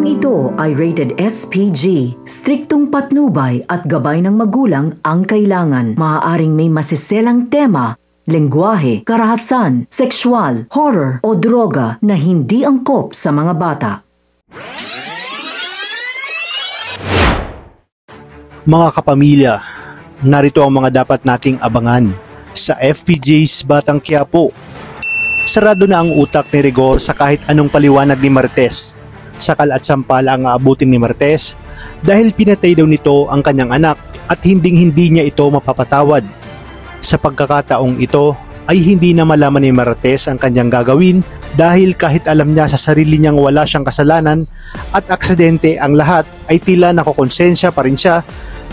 Programang ito ay rated SPG. Striktong patnubay at gabay ng magulang ang kailangan. Maaaring may masiselang tema, lengguwahe, karahasan, sexual, horror o droga na hindi angkop sa mga bata. Mga kapamilya, narito ang mga dapat nating abangan sa FPJ's Batang Quiapo. Sarado na ang utak ni Rigor sa kahit anong paliwanag ni Martes. Sakal at sampal ang aabutin ni Martes dahil pinatay daw nito ang kanyang anak at hindi niya ito mapapatawad. Sa pagkakataong ito ay hindi na malaman ni Martes ang kanyang gagawin dahil kahit alam niya sa sarili niyang wala siyang kasalanan at aksidente ang lahat ay tila nakokonsensya pa rin siya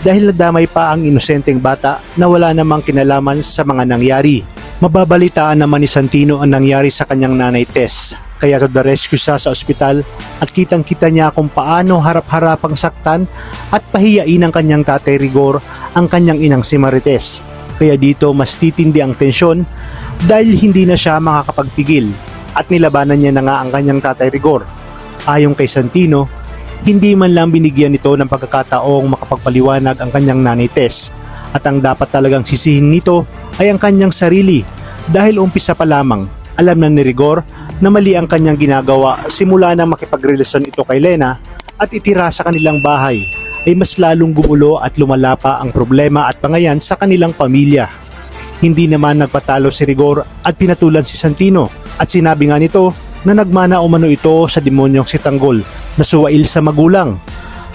dahil nadamay pa ang inosenteng bata na wala namang kinalaman sa mga nangyari. Mababalitaan naman ni Santino ang nangyari sa kanyang nanay Tess. Kaya to the rescue siya sa ospital at kitang-kita niya kung paano harap-harapang saktan at pahiyain ng kanyang tatay Rigor ang kanyang inang si Marites. Kaya dito mas titindi ang tensyon dahil hindi na siya makakapagpigil at nilabanan niya na nga ang kanyang tatay Rigor. Ayon kay Santino, hindi man lang binigyan nito ng pagkakataong makapagpaliwanag ang kanyang nanay Tess at ang dapat talagang sisihin nito ay ang kanyang sarili dahil umpisa pa lamang alam na ni Rigor na mali ang kanyang ginagawa simula nang makipagrelasyon ito kay Lena at itira sa kanilang bahay ay mas lalong gumulo at lumala pa ang problema at pangayan sa kanilang pamilya. Hindi naman nagpatalo si Rigor at pinatulan si Santino at sinabi nga nito na nagmana umano ito sa demonyong si Tanggol na suwail sa magulang.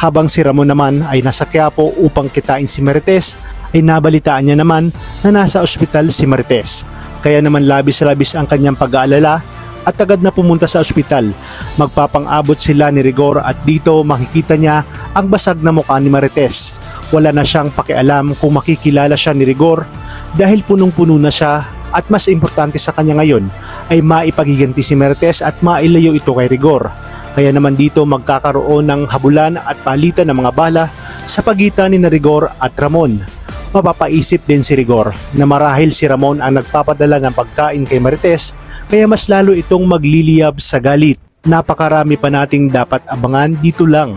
Habang si Ramon naman ay nasa Quiapo upang kitain si Marites ay nabalitaan niya naman na nasa ospital si Marites. Kaya naman labis-labis ang kanyang pag-aalala at agad na pumunta sa ospital. Magpapang-abot sila ni Rigor at dito makikita niya ang basag na mukha ni Marites. Wala na siyang pakialam kung makikilala siya ni Rigor dahil punong-puno na siya at mas importante sa kanya ngayon ay maipagiganti si Marites at mailayo ito kay Rigor. Kaya naman dito magkakaroon ng habulan at palitan ng mga bala sa pagitan ni Rigor at Ramon. Mapapaisip din si Rigor na marahil si Ramon ang nagpapadala ng pagkain kay Marites kaya mas lalo itong magliliyab sa galit. Napakarami pa nating dapat abangan dito lang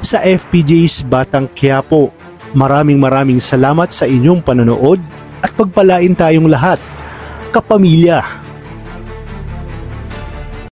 sa FPJ's Batang Quiapo. Maraming salamat sa inyong panonood at pagpalain tayong lahat, kapamilya.